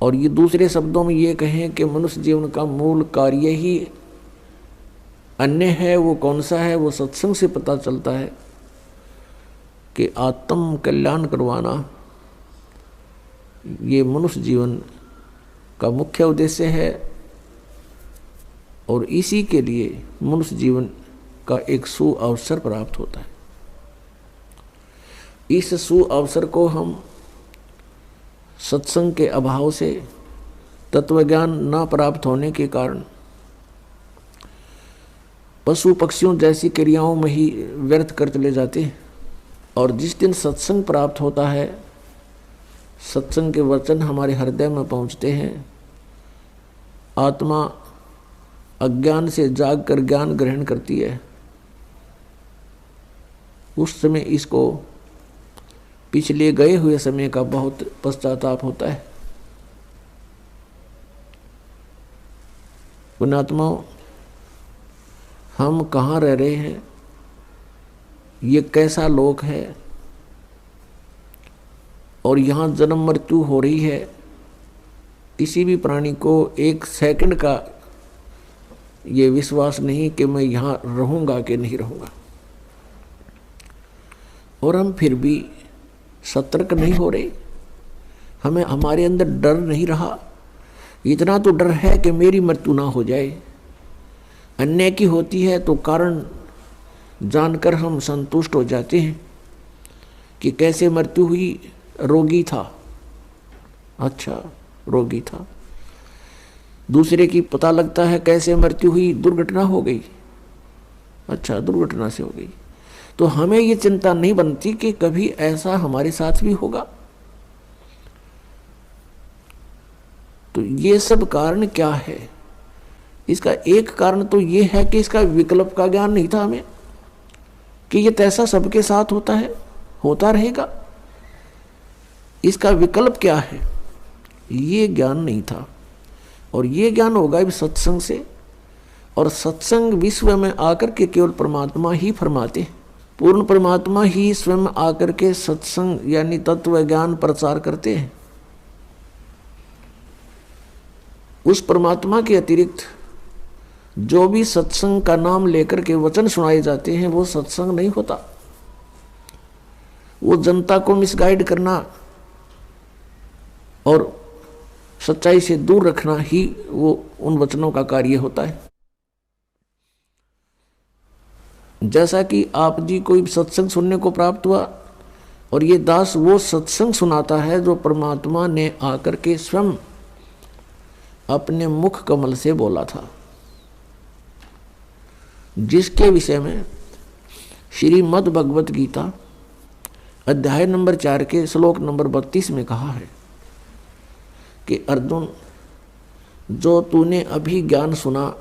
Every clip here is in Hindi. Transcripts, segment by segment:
और ये दूसरे शब्दों में ये कहें कि मनुष्य जीवन का मूल कार्य ही अन्य है। वो कौन सा है? वो सत्संग से पता चलता है कि आत्म कल्याण करवाना ये मनुष्य जीवन का मुख्य उद्देश्य है, और इसी के लिए मनुष्य जीवन का एक सुअवसर प्राप्त होता है। इस सुअवसर को हम सत्संग के अभाव से, तत्वज्ञान न प्राप्त होने के कारण पशु पक्षियों जैसी क्रियाओं में ही व्यर्थ कर चले जाते हैं। और जिस दिन सत्संग प्राप्त होता है, सत्संग के वचन हमारे हृदय में पहुंचते हैं, आत्मा अज्ञान से जाग कर ज्ञान ग्रहण करती है, उस समय इसको पिछले गए हुए समय का बहुत पश्चाताप होता है। पुण्यात्माओं, हम कहाँ रह रहे हैं, ये कैसा लोक है, और यहाँ जन्म मृत्यु हो रही है। किसी भी प्राणी को एक सेकंड का ये विश्वास नहीं कि मैं यहाँ रहूँगा कि नहीं रहूँगा, और हम फिर भी सतर्क नहीं हो रहे। हमें हमारे अंदर डर नहीं रहा। इतना तो डर है कि मेरी मृत्यु ना हो जाए। अन्य की होती है तो कारण जानकर हम संतुष्ट हो जाते हैं कि कैसे मृत्यु हुई, रोगी था, अच्छा रोगी था। दूसरे की पता लगता है कैसे मृत्यु हुई, दुर्घटना हो गई, अच्छा दुर्घटना से हो गई। तो हमें ये चिंता नहीं बनती कि कभी ऐसा हमारे साथ भी होगा। तो ये सब कारण क्या है? इसका एक कारण तो ये है कि इसका विकल्प का ज्ञान नहीं था हमें, कि ये तैसा सबके साथ होता है, होता रहेगा। इसका विकल्प क्या है, ये ज्ञान नहीं था। और ये ज्ञान होगा भी सत्संग से, और सत्संग विश्व में आकर के केवल परमात्मा ही फरमाते हैं। पूर्ण परमात्मा ही स्वयं आकर के सत्संग यानी तत्व ज्ञान प्रचार करते हैं। उस परमात्मा के अतिरिक्त जो भी सत्संग का नाम लेकर के वचन सुनाए जाते हैं वो सत्संग नहीं होता। वो जनता को मिसगाइड करना और सच्चाई से दूर रखना ही वो उन वचनों का कार्य होता है। जैसा कि आप जी कोई सत्संग सुनने को प्राप्त हुआ, और ये दास वो सत्संग सुनाता है जो परमात्मा ने आकर के स्वयं अपने मुख कमल से बोला था, जिसके विषय में श्रीमद् भगवत गीता अध्याय नंबर 4 के श्लोक नंबर 32 में कहा है कि अर्जुन, जो तूने अभी ज्ञान सुना,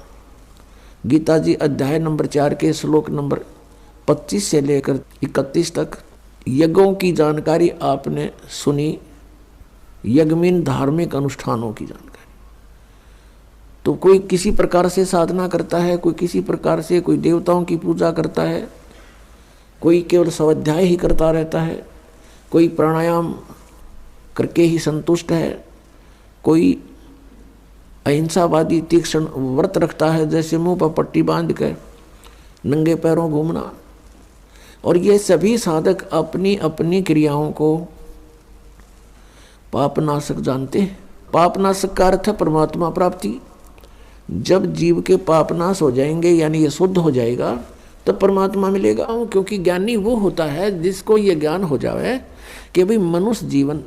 गीता जी अध्याय नंबर 4 के श्लोक नंबर 25 से लेकर 31 तक यज्ञों की जानकारी आपने सुनी, यज्ञमीन धार्मिक अनुष्ठानों की जानकारी। तो कोई किसी प्रकार से साधना करता है, कोई किसी प्रकार से कोई देवताओं की पूजा करता है, कोई केवल स्वाध्याय ही करता रहता है, कोई प्राणायाम करके ही संतुष्ट है, कोई अहिंसावादी तीक्ष्ण व्रत रखता है, जैसे मुंह पर पट्टी बांध कर नंगे पैरों घूमना। और ये सभी साधक अपनी अपनी क्रियाओं को पापनाशक जानते हैं। पापनाशक का अर्थ है परमात्मा प्राप्ति। जब जीव के पापनाश हो जाएंगे यानी ये शुद्ध हो जाएगा तब परमात्मा मिलेगा। क्योंकि ज्ञानी वो होता है जिसको ये ज्ञान हो जाए कि भाई मनुष्य जीवन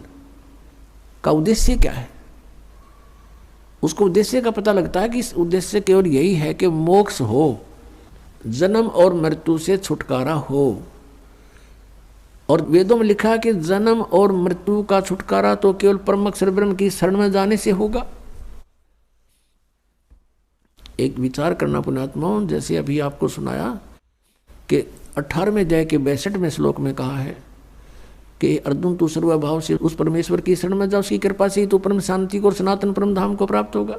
का उद्देश्य क्या है। उसको उद्देश्य का पता लगता है कि इस उद्देश्य केवल यही है कि मोक्ष हो, जन्म और मृत्यु से छुटकारा हो। और वेदों में लिखा है कि जन्म और मृत्यु का छुटकारा तो केवल परम अक्षर ब्रह्म की शरण में जाने से होगा। एक विचार करना पुण्यात्माओं, जैसे अभी आपको सुनाया कि 18वें अध्याय के 62वें श्लोक में कहा है कि अर्जुन तू सर्वभाव से उस परमेश्वर की शरण में जा, उसकी कृपा से ही तू परम शांति को और सनातन परम धाम को प्राप्त होगा।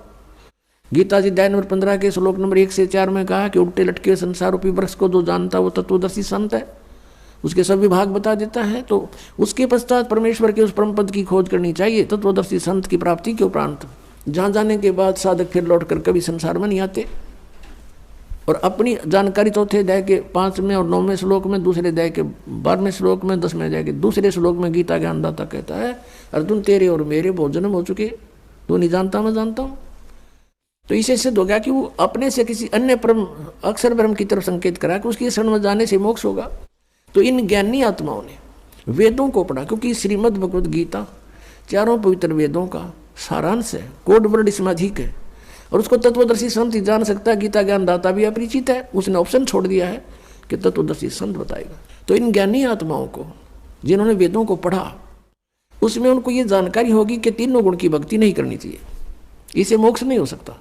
गीता जी अध्याय नंबर 15 के श्लोक नंबर 1 से 4 में कहा कि उल्टे लटके संसार रूपी वृक्ष को जो जानता वो तत्वदर्शी संत है। उसके सब विभाग बता देता है। तो उसके पश्चात परमेश्वर के उस परम पद की खोज करनी चाहिए तत्वदर्शी संत की प्राप्ति के उपरांत, जहाँ जाने के बाद साधक फिर लौट कर कभी संसार में नहीं आते। और अपनी जानकारी चौथे अध्याय के 5वें और 9वें श्लोक में, दूसरे अध्याय के 12वें श्लोक में, 10वें अध्याय के दूसरे श्लोक में गीता ज्ञानदाता कहता है, अर्जुन तेरे और मेरे बहुत जन्म हो चुके, तू नहीं जानता मैं जानता हूँ। तो इसे सिद्ध हो गया कि वो अपने से किसी अन्य परम अक्षर ब्रह्म की तरफ संकेत करा कि उसकी शरण में जाने से मोक्ष होगा। तो इन ज्ञानी आत्माओं ने वेदों को पढ़ा, क्योंकि श्रीमद् भगवद गीता चारों पवित्र वेदों का सारांश है, कोड वर्ड इसमें अधिक है, और उसको तत्वदर्शी संत ही जान सकता है। गीता ज्ञानदाता भी अपरिचित है, उसने ऑप्शन छोड़ दिया है कि तत्वदर्शी संत बताएगा। तो इन ज्ञानी आत्माओं को जिन्होंने वेदों को पढ़ा, उसमें उनको ये जानकारी होगी कि तीनों गुण की भक्ति नहीं करनी चाहिए, इसे मोक्ष नहीं हो सकता।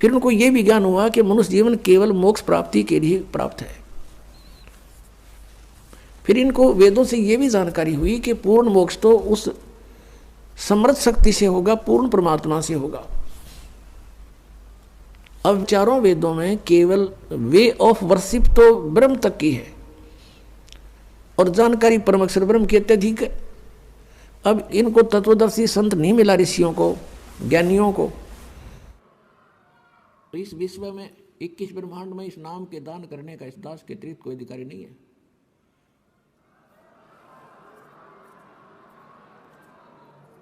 फिर उनको ये भी ज्ञान हुआ कि मनुष्य जीवन केवल मोक्ष प्राप्ति के लिए प्राप्त है। फिर इनको वेदों से ये भी जानकारी हुई कि पूर्ण मोक्ष तो उस समर्थ शक्ति से होगा, पूर्ण परमात्मा से होगा। अब चारों वेदों में केवल वे ऑफ वर्शिप तो ब्रह्म तक की है, और जानकारी परम अक्षर ब्रह्म की अत्यधिक है। अब इनको तत्वदर्शी संत नहीं मिला, ऋषियों को, ज्ञानियों को। तो इस विश्व में 21 ब्रह्मांड में इस नाम के दान करने का इस दास के अतिरिक्त कोई अधिकारी नहीं है।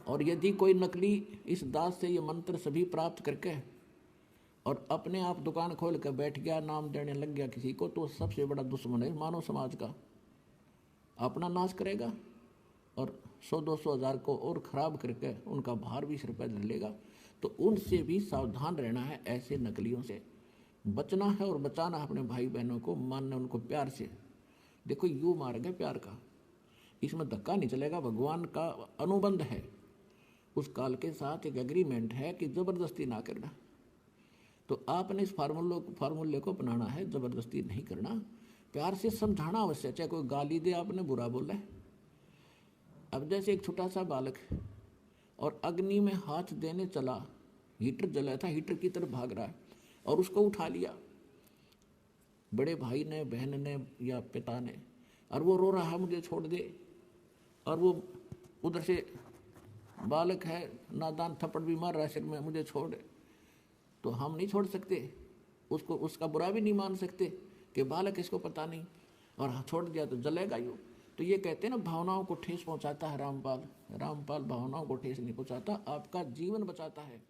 और यदि कोई नकली इस दास से ये मंत्र सभी प्राप्त करके और अपने आप दुकान खोल कर बैठ गया, नाम देने लग गया किसी को, तो सबसे बड़ा दुश्मन है मानव समाज का। अपना नाश करेगा और 100-200 हज़ार को और खराब करके उनका भार भी सिर पर धर लेगा। तो उनसे भी सावधान रहना है, ऐसे नकलियों से बचना है और बचाना है अपने भाई बहनों को, मानना उनको प्यार से। देखो यूँ मार्ग है प्यार का, इसमें धक्का नहीं चलेगा। भगवान का अनुबंध है, उस काल के साथ एक एग्रीमेंट है कि जबरदस्ती ना करना। तो आपने इस फार्मूले को अपनाना है, जबरदस्ती नहीं करना, प्यार से समझाना अवश्य। चाहे कोई गाली दे, आपने बुरा बोला है। अब जैसे एक छोटा सा बालक और अग्नि में हाथ देने चला, हीटर जला था, हीटर की तरफ भाग रहा है और उसको उठा लिया बड़े भाई ने, बहन ने या पिता ने, और वो रो रहा है मुझे छोड़ दे, और वो उधर से बालक है नादान, थप्पड़ भी मार रहा है सिर में, मुझे छोड़। तो हम नहीं छोड़ सकते उसको, उसका बुरा भी नहीं मान सकते कि बालक इसको पता नहीं, और छोड़ दिया तो जलेगा यूँ। तो ये कहते हैं ना, भावनाओं को ठेस पहुंचाता है रामपाल। रामपाल भावनाओं को ठेस नहीं पहुंचाता, आपका जीवन बचाता है।